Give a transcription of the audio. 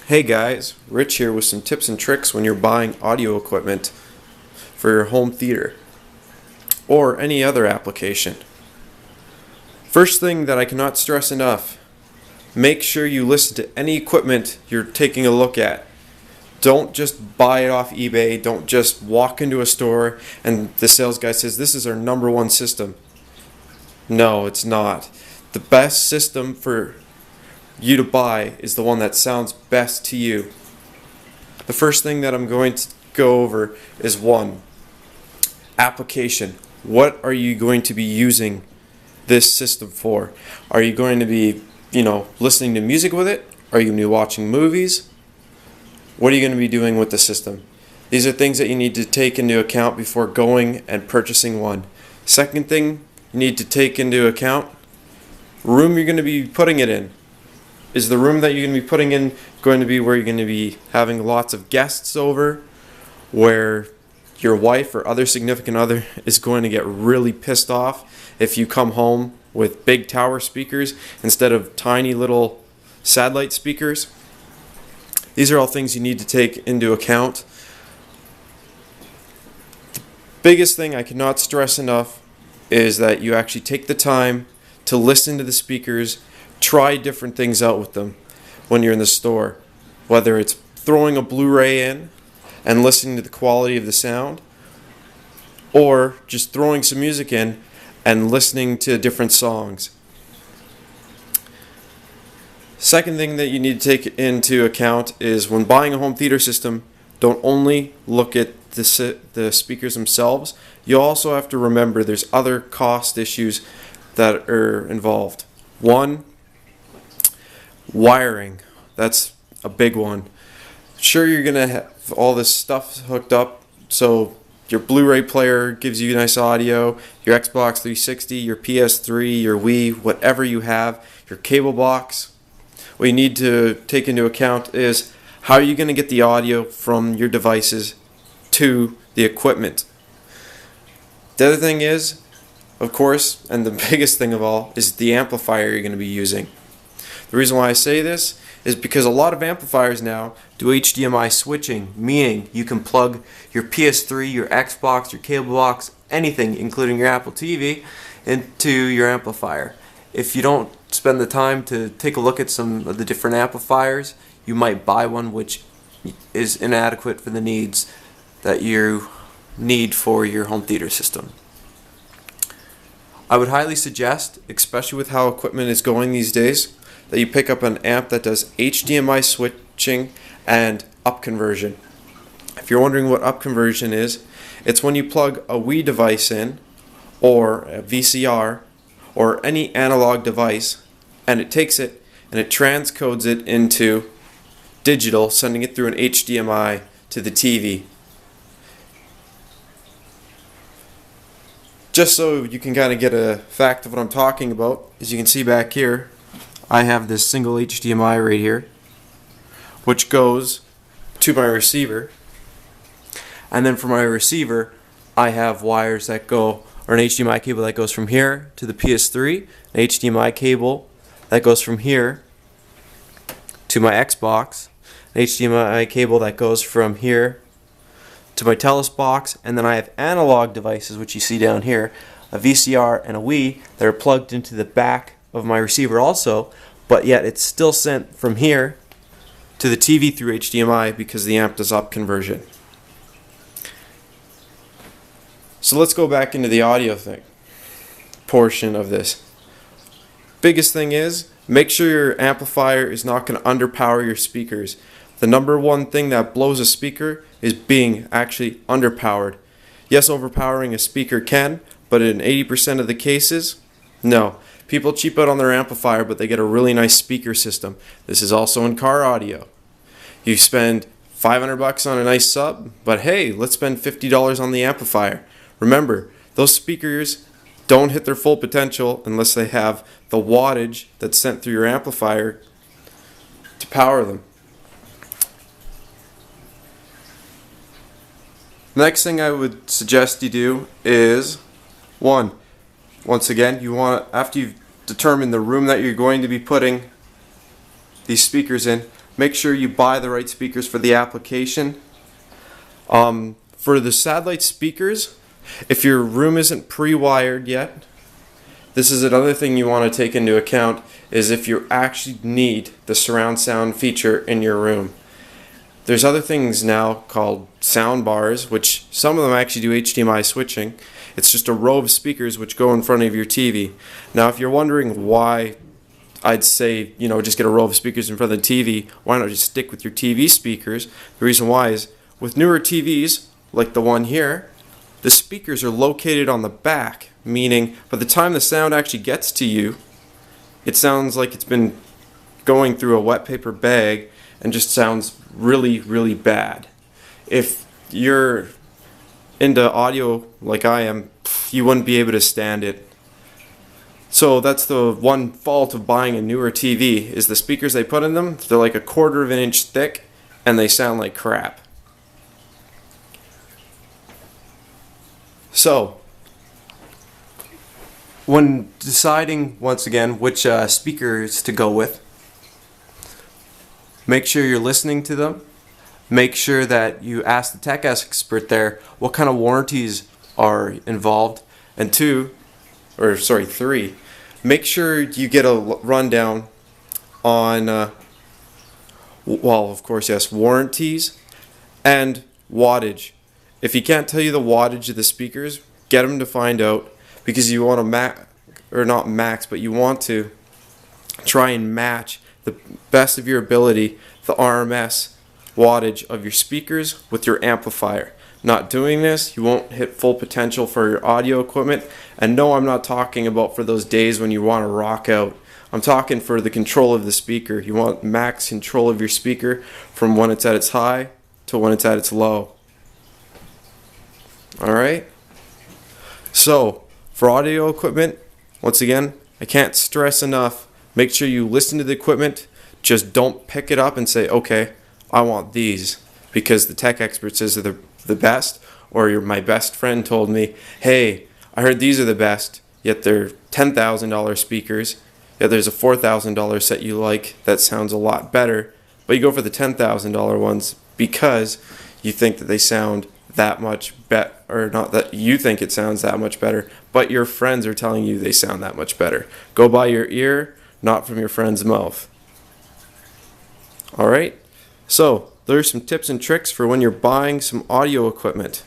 Hey guys, Rich here with some tips and tricks when you're buying audio equipment for your home theater or any other application. First thing that I cannot stress enough, make sure you listen to any equipment you're taking a look at. Don't just buy it off eBay, don't just walk into a store and the sales guy says this is our number one system. No, it's not. The best system for you to buy is the one that sounds best to you. The first thing that I'm going to go over is one, application. What are you going to be using this system for? Are you going to be, listening to music with it? Are you going to be watching movies? What are you going to be doing with the system? These are things that you need to take into account before going and purchasing one. Second thing you need to take into account, room you're going to be putting it in. Is the room that you're going to be putting in going to be where you're going to be having lots of guests over, where your wife or other significant other is going to get really pissed off if you come home with big tower speakers instead of tiny little satellite speakers? These are all things you need to take into account. The biggest thing I cannot stress enough is that you actually take the time to listen to the speakers. Try different things out with them when you're in the store, whether it's throwing a Blu-ray in and listening to the quality of the sound, or just throwing some music in and listening to different songs. Second thing that you need to take into account is when buying a home theater system, don't only look at the speakers themselves, you also have to remember there's other cost issues that are involved. One, wiring. That's a big one. Sure, you're going to have all this stuff hooked up, so your Blu-ray player gives you nice audio, your Xbox 360, your PS3, your Wii, whatever you have, your cable box. What you need to take into account is how are you going to get the audio from your devices to the equipment. The other thing is, of course, and the biggest thing of all, is the amplifier you're going to be using. The reason why I say this is because a lot of amplifiers now do HDMI switching, meaning you can plug your PS3, your Xbox, your cable box, anything, including your Apple TV, into your amplifier. If you don't spend the time to take a look at some of the different amplifiers, you might buy one which is inadequate for the needs that you need for your home theater system. I would highly suggest, especially with how equipment is going these days, that you pick up an amp that does HDMI switching and up conversion. If you're wondering what up conversion is, it's when you plug a Wii device in, or a VCR, or any analog device, and it takes it and it transcodes it into digital, sending it through an HDMI to the TV. Just so you can kind of get a fact of what I'm talking about, as you can see back here, I have this single HDMI right here, which goes to my receiver, and then for my receiver I have wires that go, or an HDMI cable that goes from here to the PS3, an HDMI cable that goes from here to my Xbox, an HDMI cable that goes from here to my Telus box, and then I have analog devices, which you see down here, a VCR and a Wii, that are plugged into the back of my receiver also, but yet it's still sent from here to the TV through HDMI because the amp does up conversion. So let's go back into the audio portion of this. Biggest thing is, make sure your amplifier is not going to underpower your speakers. The number one thing that blows a speaker is being actually underpowered. Yes, overpowering a speaker can, but in 80% of the cases, no. People cheap out on their amplifier, but they get a really nice speaker system. This is also in car audio. You spend $500 on a nice sub, but hey, let's spend $50 on the amplifier. Remember, those speakers don't hit their full potential unless they have the wattage that's sent through your amplifier to power them. The next thing I would suggest you do is, once again, you want, after you've determined the room that you're going to be putting these speakers in, make sure you buy the right speakers for the application. For the satellite speakers, if your room isn't pre-wired yet, this is another thing you want to take into account, is if you actually need the surround sound feature in your room. There's other things now called sound bars, which some of them actually do HDMI switching. It's just a row of speakers which go in front of your TV. Now, if you're wondering why I'd say, just get a row of speakers in front of the TV, why not just stick with your TV speakers? The reason why is, with newer TVs, like the one here, the speakers are located on the back, meaning by the time the sound actually gets to you, it sounds like it's been going through a wet paper bag and just sounds really, really bad. If you're into audio like I am, you wouldn't be able to stand it. So that's the one fault of buying a newer TV, is the speakers they put in them, they're like 1/4 of an inch thick and they sound like crap. So, when deciding, once again, which speakers to go with, make sure you're listening to them. Make sure that you ask the tech expert there what kind of warranties are involved. And 3, make sure you get a rundown on, of course, yes, warranties and wattage. If he can't tell you the wattage of the speakers, get him to find out, because you want to you want to try and match the best of your ability the RMS wattage of your speakers with your amplifier. Not doing this, you won't hit full potential for your audio equipment. And no, I'm not talking about for those days when you want to rock out. I'm talking for the control of the speaker. You want max control of your speaker from when it's at its high to when it's at its low. Alright? So, for audio equipment, once again, I can't stress enough, make sure you listen to the equipment. Just don't pick it up and say, okay, I want these because the tech expert says they're the best, or my best friend told me, hey, I heard these are the best, yet they're $10,000 speakers, yet there's a $4,000 set you like that sounds a lot better, but you go for the $10,000 ones because you think that they sound that much better, or not that you think it sounds that much better, but your friends are telling you they sound that much better. Go by your ear, not from your friend's mouth. Alright, so there's some tips and tricks for when you're buying some audio equipment.